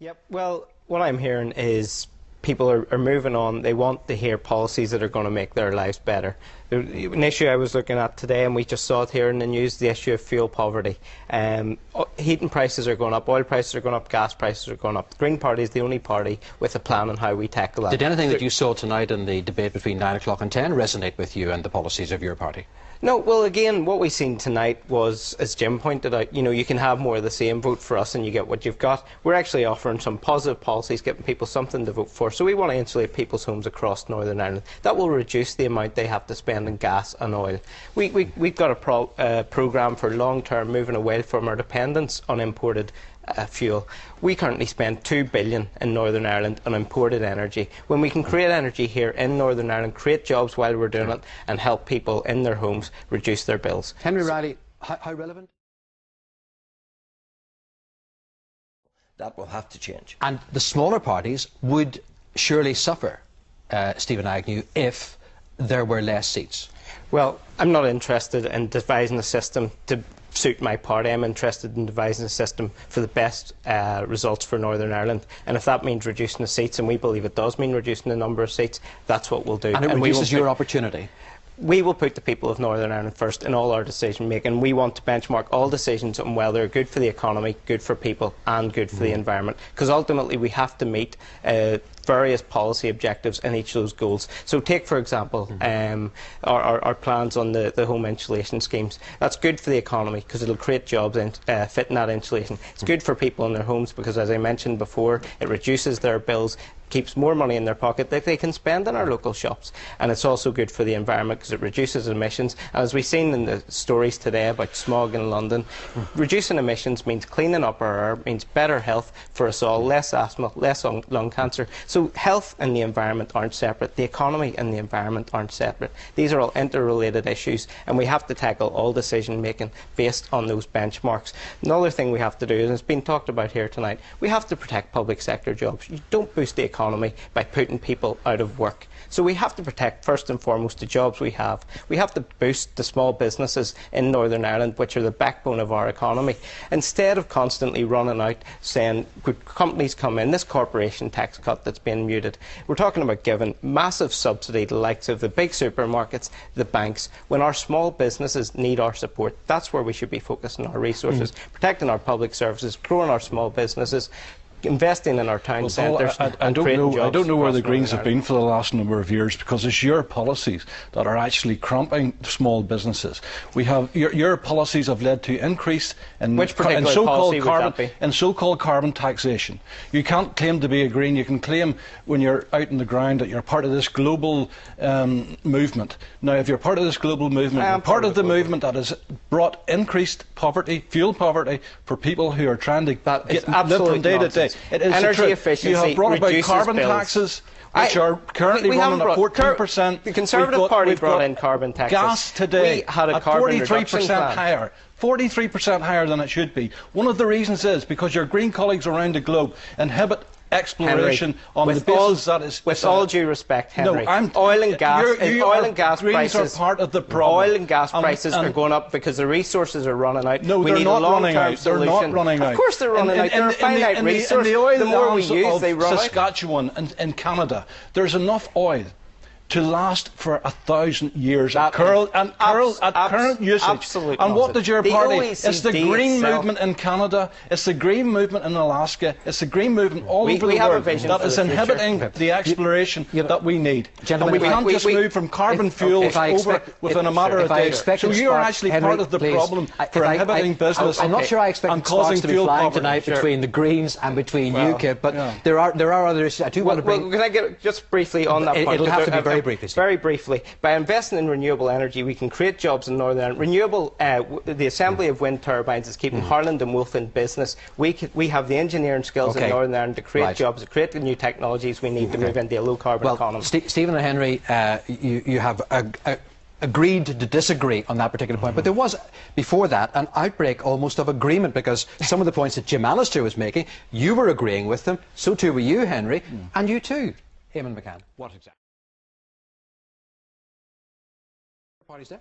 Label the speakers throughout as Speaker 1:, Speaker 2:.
Speaker 1: Yep. Well, what I'm hearing is people are moving on. They want to hear policies that are going to make their lives better. An issue I was looking at today, and we just saw it here in the news, the issue of fuel poverty. Heating prices are going up, oil prices are going up, gas prices are going up. The Green Party is the only party with a plan on how we tackle that.
Speaker 2: Did anything that you saw tonight in the debate between 9 o'clock and 10 resonate with you and the policies of your party?
Speaker 1: No, well, again, what we seen tonight was, as Jim pointed out, you can have more of the same, vote for us and you get what you've got. We're actually offering some positive policies, giving people something to vote for. So we want to insulate people's homes across Northern Ireland. That will reduce the amount they have to spend on gas and oil. We've got a programme for long-term moving away from our dependence on imported fuel. We currently spend $2 billion in Northern Ireland on imported energy. When we can create energy here in Northern Ireland, create jobs while we're doing it, and help people in their homes reduce their bills.
Speaker 2: Henry Riley, how relevant?
Speaker 3: That will have to change.
Speaker 2: And the smaller parties would surely suffer, Stephen Agnew, if there were less seats.
Speaker 1: Well, I'm not interested in devising a system to suit my party. I'm interested in devising a system for the best results for Northern Ireland, and if that means reducing the seats, and we believe it does mean reducing the number of seats, that's what we'll do.
Speaker 2: And it reduces your opportunity.
Speaker 1: We will put the people of Northern Ireland first in all our decision making. We want to benchmark all decisions on whether they're good for the economy, good for people and good for the environment, because ultimately we have to meet various policy objectives in each of those goals. So take, for example, our plans on the home insulation schemes. That's good for the economy because it'll create jobs fitting that insulation. It's good for people in their homes because, as I mentioned before, it reduces their bills, keeps more money in their pocket that they can spend in our local shops. And it's also good for the environment because it reduces emissions. And as we've seen in the stories today about smog in London, reducing emissions means cleaning up our air, means better health for us all, less asthma, less lung cancer. So health and the environment aren't separate. The economy and the environment aren't separate. These are all interrelated issues, and we have to tackle all decision making based on those benchmarks. Another thing we have to do, and it's been talked about here tonight, we have to protect public sector jobs. You don't boost the economy by putting people out of work. So we have to protect first and foremost the jobs we have. We have to boost the small businesses in Northern Ireland, which are the backbone of our economy. Instead of constantly running out saying, could companies come in, this corporation tax cut that's being muted, we're talking about giving massive subsidy to the likes of the big supermarkets, the banks, when our small businesses need our support. That's where we should be focusing our resources, protecting our public services, growing our small businesses, investing in our town centres.
Speaker 4: I don't know where the Greens have been for the last number of years, because it's your policies that are actually cramping small businesses. We have your policies have led to increase in so-called carbon taxation. You can't claim to be a Green. You can claim when you're out in the ground that you're part of this global movement. Now, if you're part of this global movement, you're part of the movement that has brought increased poverty, fuel poverty, for people who are trying to live from day to day. It is
Speaker 1: energy efficiency.
Speaker 4: You have brought about carbon
Speaker 1: bills.
Speaker 4: Taxes, which are currently running at 14%.
Speaker 1: The Conservative Party brought in carbon taxes.
Speaker 4: Gas today
Speaker 1: we had a
Speaker 4: at
Speaker 1: carbon
Speaker 4: 43% higher. 43% higher than it should be. One of the reasons is because your Green colleagues around the globe inhibit exploration, Henry, on the basis that is...
Speaker 1: With all due respect, Henry,
Speaker 4: no,
Speaker 1: oil and gas prices,
Speaker 4: are part of the problem.
Speaker 1: Oil and gas prices are going up because the resources are running out.
Speaker 4: No, they're not running out. They're not running out.
Speaker 1: Of course they're running out. They're a finite resource. The more we use, they run out.
Speaker 4: Saskatchewan and Canada, there's enough oil to last for 1,000 years at current usage.
Speaker 1: Absolutely.
Speaker 4: And what did your party? It's the Green
Speaker 1: itself.
Speaker 4: Movement in Canada, it's the Green Movement in Alaska, it's the Green Movement all over the world that is inhibiting the exploration that we need.
Speaker 2: Gentlemen,
Speaker 4: and we can't just move from carbon fuels over within a matter of days. So you are actually part of the problem for inhibiting business.
Speaker 2: I'm not sure I expect
Speaker 4: and causing
Speaker 2: to be
Speaker 4: fuel
Speaker 2: flying
Speaker 4: poverty
Speaker 2: tonight between the Greens and between UKIP, but there are other issues. I do want to bring...
Speaker 1: Can I get just briefly on that point?
Speaker 2: It'll have to be very briefly.
Speaker 1: Very briefly. By investing in renewable energy, we can create jobs in Northern Ireland. The assembly of wind turbines is keeping Harland and Wolff in business. We have the engineering skills in Northern Ireland to create jobs, to create the new technologies we need to move into a low-carbon economy.
Speaker 2: Stephen and Henry, you have agreed to disagree on that particular point, but there was, before that, an outbreak almost of agreement, because some of the points that Jim Allister was making, you were agreeing with them, so too were you, Henry, and you too, Eamon McCann. What exactly? Parties there?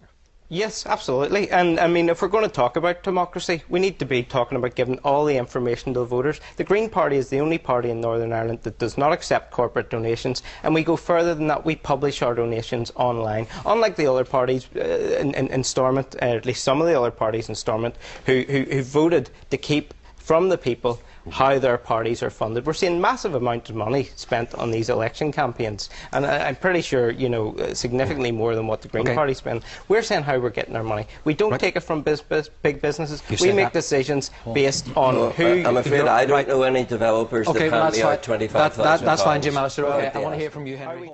Speaker 1: Yes, absolutely. And I mean, if we're going to talk about democracy, we need to be talking about giving all the information to the voters. The Green Party is the only party in Northern Ireland that does not accept corporate donations, and we go further than that. We publish our donations online, unlike the other parties in Stormont, at least some of the other parties in Stormont, who voted to keep from the people how their parties are funded. We're seeing massive amounts of money spent on these election campaigns, and I'm pretty sure, you know, significantly more than what the Green Party spend. We're saying how we're getting our money. We don't take it from big businesses. We make decisions based on who...
Speaker 3: I'm afraid I don't know any developers that hand me out 25,000
Speaker 2: That's fine, Jim Alistair. I want to hear from you, Henry.